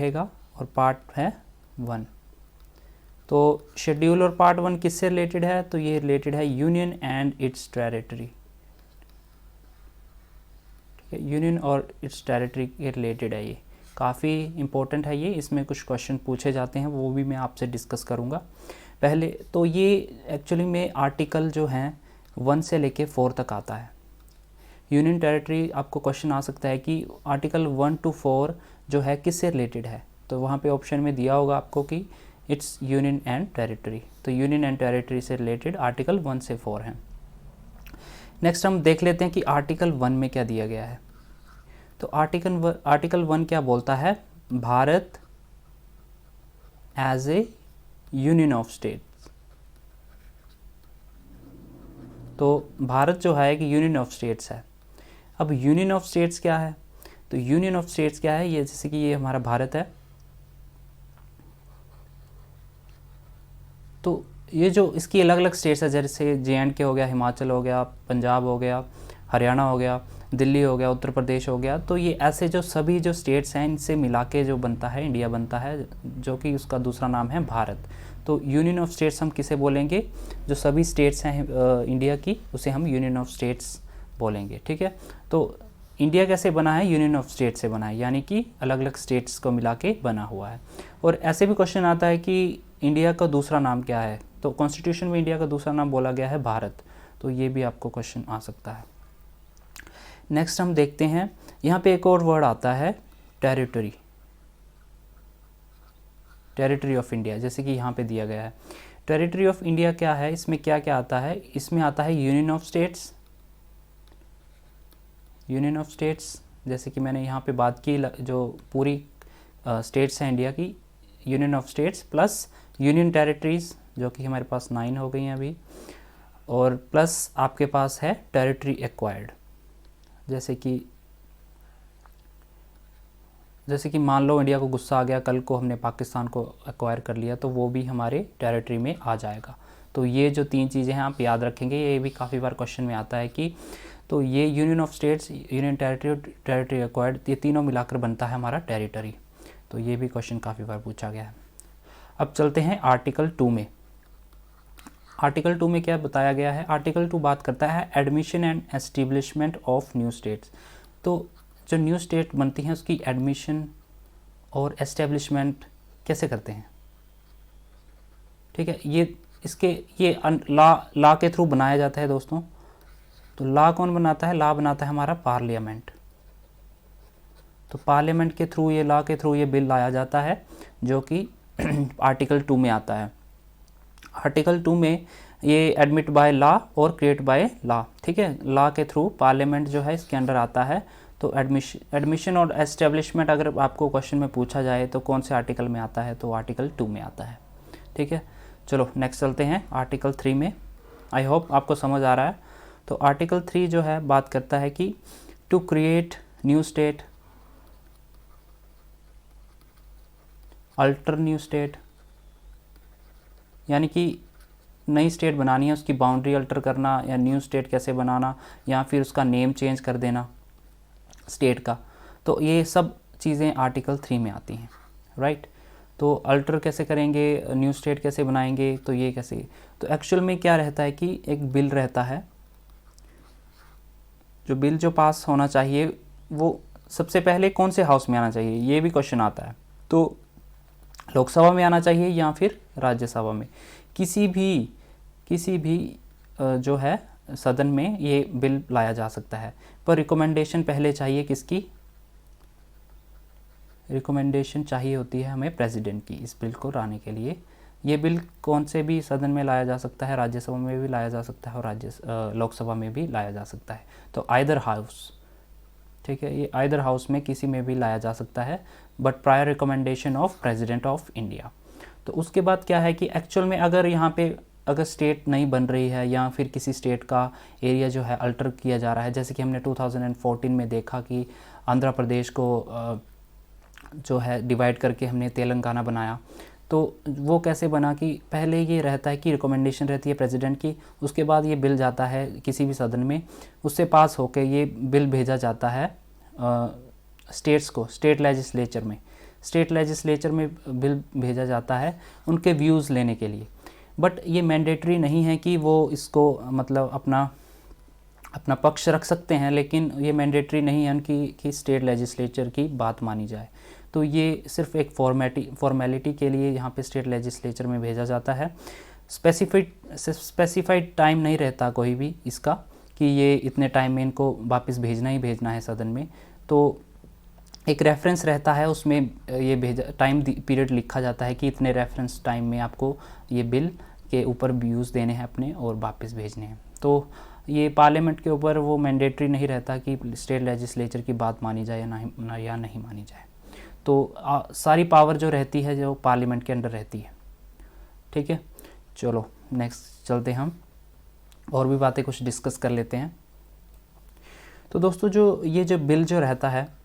रहेगा और पार्ट है 1। तो शेड्यूल और पार्ट 1 किससे रिलेटेड है? तो ये रिलेटेड है union and it's territory. Union और इट्स टेरिटरी के रिलेटेड है, ये काफ़ी इंपॉर्टेंट है ये, इसमें कुछ क्वेश्चन पूछे जाते हैं, वो भी मैं आपसे डिस्कस करूँगा। पहले तो ये एक्चुअली में आर्टिकल जो हैं 1 से लेके 4 तक आता है। यूनियन टेरिटरी आपको क्वेश्चन आ सकता है कि आर्टिकल 1 to 4 जो है किससे रिलेटेड है, तो वहाँ पे ऑप्शन में दिया होगा आपको कि इट्स यूनियन एंड टेरिटरी। तो यूनियन एंड टेरिटरी से रिलेटेड आर्टिकल 1 से 4 हैं। नेक्स्ट हम देख लेते हैं कि आर्टिकल 1 में क्या दिया गया है। तो आर्टिकल 1 क्या बोलता है? Bharat as a union of states. तो भारत जो है एक यूनियन ऑफ स्टेट्स है। अब यूनियन ऑफ स्टेट्स क्या है? तो यूनियन ऑफ स्टेट्स क्या है? ये जैसे कि ये हमारा भारत है, तो ये जो इसकी अलग अलग स्टेट्स है, जैसे JNK हो गया, हिमाचल हो गया, पंजाब हो गया, हरियाणा हो गया, दिल्ली हो गया, उत्तर प्रदेश हो गया, तो ये ऐसे जो सभी जो स्टेट्स हैं इनसे मिला के जो बनता है इंडिया बनता है, जो कि उसका दूसरा नाम है भारत। तो यूनियन ऑफ स्टेट्स हम किसे बोलेंगे? जो सभी स्टेट्स हैं इंडिया की, उसे हम यूनियन ऑफ स्टेट्स बोलेंगे। ठीक है, तो इंडिया कैसे बना है? यूनियन ऑफ स्टेट से बना है, यानी कि अलग अलग स्टेट्स को मिला के बना हुआ है। और ऐसे भी क्वेश्चन आता है कि इंडिया का दूसरा नाम क्या है? तो कॉन्स्टिट्यूशन में इंडिया का दूसरा नाम बोला गया है भारत, तो ये भी आपको क्वेश्चन आ सकता है। नेक्स्ट हम देखते हैं, यहाँ पे एक और वर्ड आता है टेरिटरी, टेरिटरी ऑफ इंडिया, जैसे कि यहाँ पे दिया गया है। टेरिटरी ऑफ इंडिया क्या है? इसमें क्या क्या आता है? इसमें आता है union of states, union of states, जैसे कि मैंने यहाँ पे बात की, जो पूरी स्टेट्स हैं इंडिया की, union of states plus union territories, जो कि हमारे पास 9 हो गई हैं अभी, और प्लस आपके पास है टेरिटरी एक्वायर्ड, जैसे कि मान लो इंडिया को गुस्सा आ गया, कल को हमने पाकिस्तान को एक्वायर कर लिया, तो वो भी हमारे टेरिटरी में आ जाएगा। तो ये जो 3 चीज़ें हैं आप याद रखेंगे, ये भी काफ़ी बार क्वेश्चन में आता है कि तो ये union of states, union territory और टेरिटरी एक्वायर्ड, ये तीनों मिलाकर बनता है हमारा टेरिटरी। तो ये भी क्वेश्चन काफ़ी बार पूछा गया है। अब चलते हैं आर्टिकल 2 में। आर्टिकल 2 में क्या बताया गया है? आर्टिकल 2 बात करता है admission and establishment of new states. तो जो न्यू स्टेट बनती हैं उसकी एडमिशन और एस्टेब्लिशमेंट कैसे करते हैं? ठीक है, ये लॉ के थ्रू बनाया जाता है दोस्तों। तो लॉ कौन बनाता है? लॉ बनाता है हमारा पार्लियामेंट। तो पार्लियामेंट के थ्रू, ये लॉ के थ्रू ये बिल लाया जाता है, जो कि आर्टिकल 2 में आता है। आर्टिकल 2 में ये एडमिट बाय लॉ और क्रिएट बाय लॉ। ठीक है, लॉ के थ्रू पार्लियामेंट जो है इसके अंडर आता है। तो एडमिशन और एस्टेब्लिशमेंट अगर आपको क्वेश्चन में पूछा जाए तो कौन से आर्टिकल में आता है? तो आर्टिकल 2 में आता है। ठीक है, चलो नेक्स्ट चलते हैं आर्टिकल 3 में। आई होप आपको समझ आ रहा है। तो आर्टिकल 3 जो है बात करता है कि to create new state, alter new state, यानी कि नई स्टेट बनानी है, उसकी बाउंड्री अल्टर करना, या न्यू स्टेट कैसे बनाना, या फिर उसका नेम चेंज कर देना स्टेट का। तो ये सब चीज़ें आर्टिकल 3 में आती हैं, राइट। तो अल्टर कैसे करेंगे, न्यू स्टेट कैसे बनाएंगे, तो ये कैसे? तो एक्चुअल में क्या रहता है कि एक बिल रहता है, जो बिल जो पास होना चाहिए वो सबसे पहले कौन से हाउस में आना चाहिए, ये भी क्वेश्चन आता है। तो लोकसभा में आना चाहिए या फिर राज्यसभा में, किसी भी जो है सदन में ये बिल लाया जा सकता है। पर रिकमेंडेशन पहले चाहिए किसकी? रिकमेंडेशन चाहिए होती है हमें प्रेसिडेंट की इस बिल को लाने के लिए। ये बिल कौन से भी सदन में लाया जा सकता है, राज्यसभा में भी लाया जा सकता है और लोकसभा में भी लाया जा सकता है। तो आइदर हाउस, ठीक है, ये आइदर हाउस में किसी में भी लाया जा सकता है, but prior recommendation of president of India. तो उसके बाद क्या है कि एक्चुअल में अगर यहाँ पे अगर स्टेट नहीं बन रही है, या फिर किसी स्टेट का एरिया जो है अल्टर किया जा रहा है, जैसे कि हमने 2014 में देखा कि आंध्र प्रदेश को जो है डिवाइड करके हमने तेलंगाना बनाया। तो वो कैसे बना कि पहले ये रहता है कि रिकमेंडेशन रहती है प्रेसिडेंट की, उसके बाद ये बिल जाता है किसी भी सदन में, उससे पास होकर ये बिल भेजा जाता है स्टेट्स को, स्टेट लेजिस्लेचर में। स्टेट लेजिस्लेचर में बिल भेजा जाता है उनके व्यूज़ लेने के लिए, बट ये मैंडेटरी नहीं है कि वो इसको मतलब अपना पक्ष रख सकते हैं, लेकिन ये मैंडेटरी नहीं है उनकी कि स्टेट लेजिस्लेचर की बात मानी जाए। तो ये सिर्फ एक फॉर्मेलिटी के लिए यहाँ पे स्टेट लेजिस्लेचर में भेजा जाता है। स्पेसिफाइड टाइम नहीं रहता कोई भी इसका कि ये इतने टाइम में इनको वापस भेजना ही भेजना है सदन में। तो एक रेफरेंस रहता है, उसमें ये भेजा टाइम पीरियड लिखा जाता है कि इतने रेफरेंस टाइम में आपको ये बिल के ऊपर व्यूज़ देने हैं अपने और वापस भेजने हैं। तो ये पार्लियामेंट के ऊपर वो मैंडेटरी नहीं रहता कि स्टेट लेजिस्लेचर की बात मानी जाए या नहीं मानी जाए। तो सारी पावर जो रहती है जो पार्लियामेंट के अंडर रहती है। ठीक है, चलो नेक्स्ट चलते हम और भी बातें कुछ डिस्कस कर लेते हैं। तो दोस्तों जो बिल जो रहता है,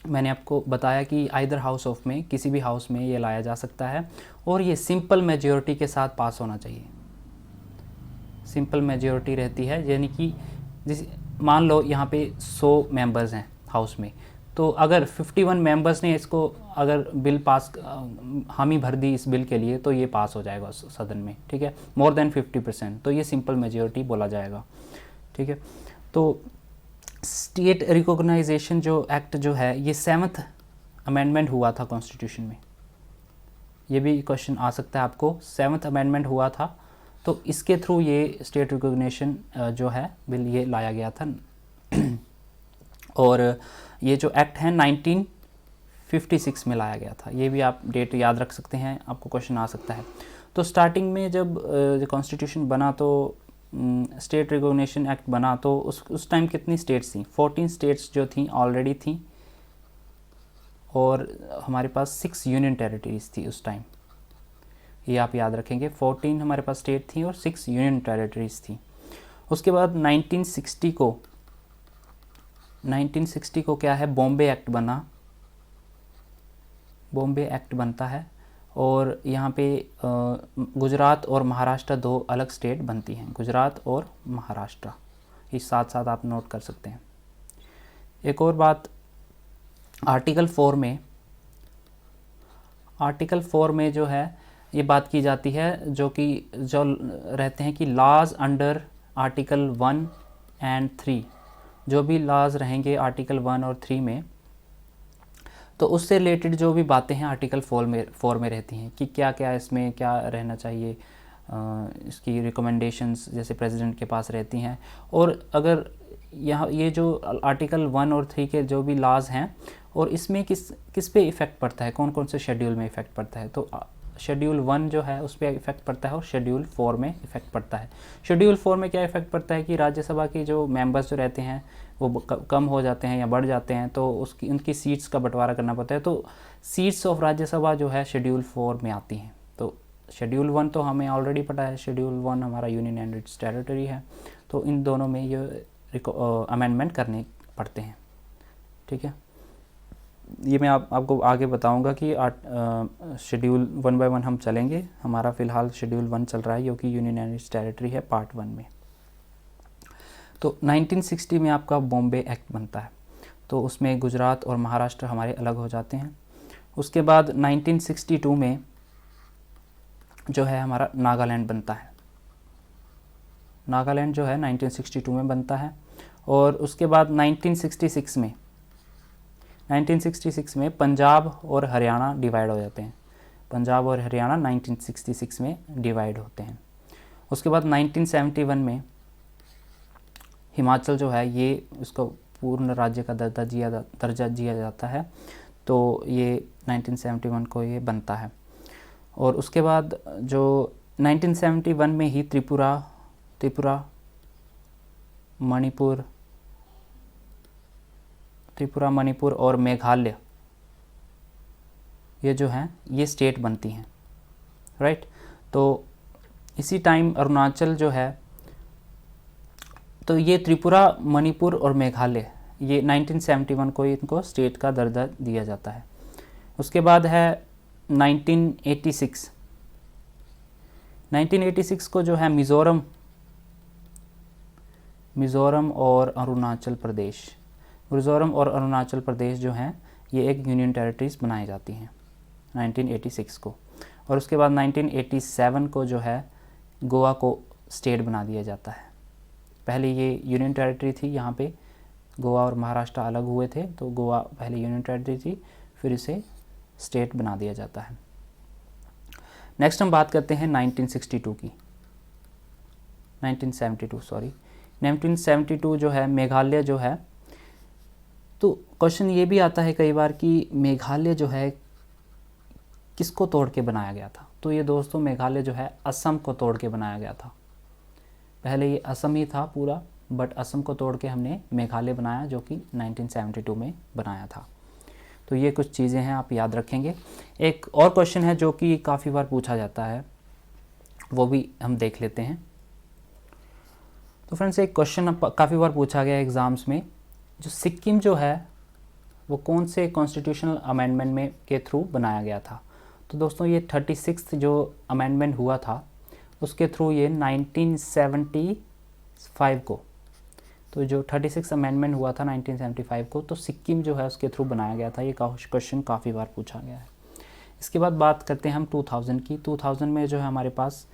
मैंने आपको बताया कि आइदर हाउस ऑफ में किसी भी हाउस में ये लाया जा सकता है और ये सिंपल मेजॉरिटी के साथ पास होना चाहिए। सिंपल मेजॉरिटी रहती है, यानी कि मान लो यहाँ पे 100 मेंबर्स हैं हाउस में, तो अगर 51 मेंबर्स ने इसको अगर बिल पास हामी भर दी इस बिल के लिए तो ये पास हो जाएगा सदन में। ठीक है, मोर देन 50%, तो ये सिंपल मेजॉरिटी बोला जाएगा। ठीक है, तो स्टेट रिकॉग्नाइजेशन जो एक्ट जो है ये 7th अमेंडमेंट हुआ था कॉन्स्टिट्यूशन में। ये भी क्वेश्चन आ सकता है आपको, 7th अमेंडमेंट हुआ था, तो इसके थ्रू ये स्टेट रिकॉग्निशन जो है बिल ये लाया गया था। और ये जो एक्ट है 1956 में लाया गया था। ये भी आप डेट याद रख सकते हैं, आपको क्वेश्चन आ सकता है। तो स्टार्टिंग में जब कॉन्स्टिट्यूशन बना तो स्टेट रिकॉग्निशन एक्ट बना तो उस टाइम कितनी स्टेट्स थी? 14 स्टेट्स जो थी ऑलरेडी थी और हमारे पास 6 यूनियन टेरिटरीज थी उस टाइम। ये आप याद रखेंगे, 14 हमारे पास स्टेट थी और 6 यूनियन टेरिटरीज थी। उसके बाद 1960 को क्या है, बॉम्बे एक्ट बना। बॉम्बे एक्ट बनता है और यहाँ पे गुजरात और महाराष्ट्र 2 अलग स्टेट बनती हैं, गुजरात और महाराष्ट्र। इस साथ साथ आप नोट कर सकते हैं। एक और बात, आर्टिकल 4 में जो है ये बात की जाती है जो रहते हैं कि लॉज अंडर आर्टिकल 1 एंड 3, जो भी लॉज रहेंगे आर्टिकल 1 और 3 में, तो उससे रिलेटेड जो भी बातें हैं आर्टिकल 4 में रहती हैं कि क्या क्या इसमें क्या रहना चाहिए। इसकी रिकमेंडेशंस जैसे प्रेसिडेंट के पास रहती हैं। और अगर यहाँ ये जो आर्टिकल 1 और 3 के जो भी लॉज हैं और इसमें किस पे इफ़ेक्ट पड़ता है, कौन कौन से शेड्यूल में इफ़ेक्ट पड़ता है, तो शेड्यूल 1 जो है उस पर इफ़ेक्ट पड़ता है और शेड्यूल 4 में इफ़ेक्ट पड़ता है। शेड्यूल 4 में क्या इफ़ेक्ट पड़ता है कि राज्यसभा के जो मेंबर्स जो रहते हैं वो कम हो जाते हैं या बढ़ जाते हैं, तो उनकी सीट्स का बंटवारा करना पड़ता है। तो सीट्स ऑफ राज्यसभा जो है शेड्यूल 4 में आती हैं। तो शेड्यूल 1 तो हमें ऑलरेडी पता है, शेड्यूल 1 हमारा यूनियन एंड इट्स टेरिटरी है, तो इन दोनों में ये अमेंडमेंट करने पड़ते हैं। ठीक है, ये मैं आपको आगे बताऊंगा कि शेड्यूल 1 बाय 1 हम चलेंगे। हमारा फ़िलहाल शेड्यूल 1 चल रहा है जो कि यूनियन एंड इट्स टेरिटरी है पार्ट 1 में। तो 1960 में आपका बॉम्बे एक्ट बनता है, तो उसमें गुजरात और महाराष्ट्र हमारे अलग हो जाते हैं। उसके बाद 1962 में जो है हमारा नागालैंड बनता है। नागालैंड जो है 1962 में बनता है। और उसके बाद 1966 में पंजाब और हरियाणा डिवाइड हो जाते हैं। पंजाब और हरियाणा 1966 में डिवाइड होते हैं। उसके बाद 1971 में हिमाचल जो है ये उसको पूर्ण राज्य का दर्जा दिया जाता है, तो ये 1971 को ये बनता है। और उसके बाद जो 1971 में ही त्रिपुरा मणिपुर और मेघालय ये जो हैं ये स्टेट बनती हैं, राइट। तो इसी टाइम अरुणाचल जो है, तो ये त्रिपुरा, मणिपुर और मेघालय ये 1971 को इनको स्टेट का दर्जा दिया जाता है। उसके बाद है 1986 को जो है मिज़ोरम और अरुणाचल प्रदेश जो हैं ये एक यूनियन टेरिटरीज बनाई जाती हैं 1986 को। और उसके बाद 1987 को जो है गोवा को स्टेट बना दिया जाता है। पहले ये यूनियन टेरिटरी थी, यहाँ पे गोवा और महाराष्ट्र अलग हुए थे, तो गोवा पहले यूनियन टेरिटरी थी, फिर इसे स्टेट बना दिया जाता है। नेक्स्ट हम बात करते हैं 1962 की, 1972 जो है मेघालय जो है। तो क्वेश्चन ये भी आता है कई बार कि मेघालय जो है किसको तोड़ के बनाया गया था। तो ये दोस्तों मेघालय जो है असम को तोड़ के बनाया गया था। पहले ये असम ही था पूरा, बट असम को तोड़ के हमने मेघालय बनाया, जो कि 1972 में बनाया था। तो ये कुछ चीज़ें हैं, आप याद रखेंगे। एक और क्वेश्चन है जो कि काफ़ी बार पूछा जाता है, वो भी हम देख लेते हैं। तो फ्रेंड्स, एक क्वेश्चन काफ़ी बार पूछा गया एग्ज़ाम्स में, जो सिक्किम जो है वो कौन से कॉन्स्टिट्यूशनल अमेंडमेंट में के थ्रू बनाया गया था। तो दोस्तों ये 36 जो अमेंडमेंट हुआ था उसके थ्रू ये 1975 को, तो जो 36 अमेंडमेंट हुआ था 1975 को, तो सिक्किम जो है उसके थ्रू बनाया गया था। ये क्वेश्चन काफ़ी बार पूछा गया है। इसके बाद बात करते हैं हम 2000 की। 2000 में जो है हमारे पास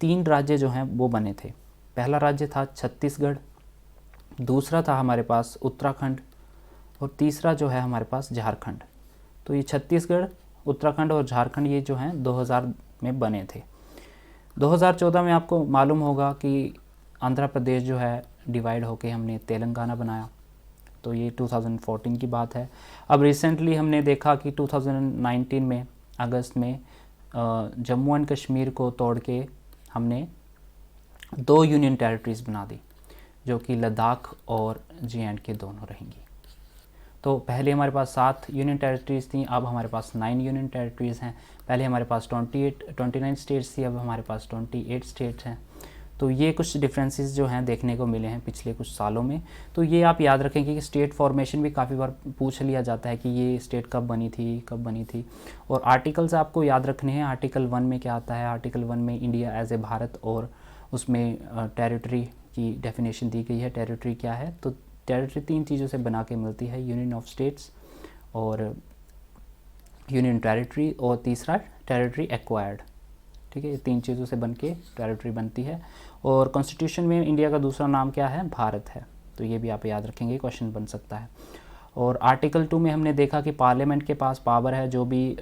3 राज्य जो हैं वो बने थे। पहला राज्य था छत्तीसगढ़, दूसरा था हमारे पास उत्तराखंड, और तीसरा जो है हमारे पास झारखंड। तो ये छत्तीसगढ़, उत्तराखंड और झारखंड ये जो हैं 2000 में बने थे। 2014 में आपको मालूम होगा कि आंध्र प्रदेश जो है डिवाइड होके हमने तेलंगाना बनाया, तो ये 2014 की बात है। अब रिसेंटली हमने देखा कि 2019 में अगस्त में जम्मू एंड कश्मीर को तोड़ के हमने 2 यूनियन टेरिटरीज़ बना दी, जो कि लद्दाख और JNK दोनों रहेंगी। तो पहले हमारे पास 7 यूनियन टेरिटरीज़ थी, अब हमारे पास 9 यूनियन टेरिटरीज़ हैं। पहले हमारे पास 29 स्टेट्स थी, अब हमारे पास 28 स्टेट्स हैं। तो ये कुछ डिफरेंसेस जो हैं देखने को मिले हैं पिछले कुछ सालों में। तो ये आप याद रखेंगे कि स्टेट फॉर्मेशन भी काफ़ी बार पूछ लिया जाता है कि ये स्टेट कब बनी थी। और आर्टिकल्स आपको याद रखने हैं। आर्टिकल 1 में क्या आता है, आर्टिकल 1 में इंडिया एज ए भारत, और उसमें टेरिटरी की डेफिनेशन दी गई है। टेरिटरी क्या है, तो टेरिटरी 3 चीज़ों से बना के मिलती है, यूनियन ऑफ स्टेट्स और यूनियन टेरिटरी, और तीसरा टेरिटरी एक्वायर्ड। ठीक है, ये 3 चीज़ों से बन के टेरिटरी बनती है। और कॉन्स्टिट्यूशन में इंडिया का दूसरा नाम क्या है, भारत है। तो ये भी आप याद रखेंगे, क्वेश्चन बन सकता है। और आर्टिकल 2 में हमने देखा कि पार्लियामेंट के पास पावर है, जो भी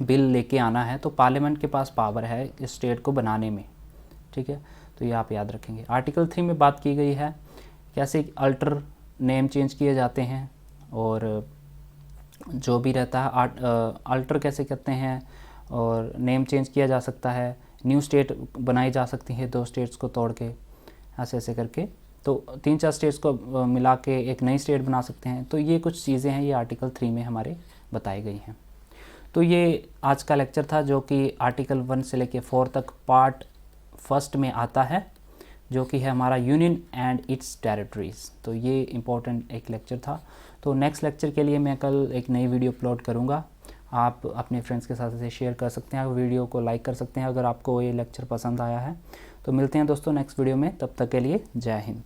बिल लेके आना है तो पार्लियामेंट के पास पावर है इस स्टेट को बनाने में। ठीक है, तो ये आप याद रखेंगे। आर्टिकल 3 में बात की गई है कैसे अल्टर नेम चेंज किए जाते हैं, और जो भी रहता है अल्टर कैसे करते हैं, और नेम चेंज किया जा सकता है, न्यू स्टेट बनाई जा सकती है 2 स्टेट्स को तोड़ के, ऐसे करके। तो 3-4 स्टेट्स को मिला के एक नई स्टेट बना सकते हैं। तो ये कुछ चीज़ें हैं, ये आर्टिकल 3 में हमारे बताई गई हैं। तो ये आज का लेक्चर था, जो कि आर्टिकल 1 से लेके 4 तक पार्ट 1 में आता है, जो कि है हमारा यूनियन एंड इट्स टेरिटरीज़। तो ये इम्पोर्टेंट एक लेक्चर था। तो नेक्स्ट लेक्चर के लिए मैं कल एक नई वीडियो अपलोड करूँगा। आप अपने फ्रेंड्स के साथ इसे शेयर कर सकते हैं, वीडियो को लाइक कर सकते हैं अगर आपको ये लेक्चर पसंद आया है। तो मिलते हैं दोस्तों नेक्स्ट वीडियो में, तब तक के लिए जय हिंद।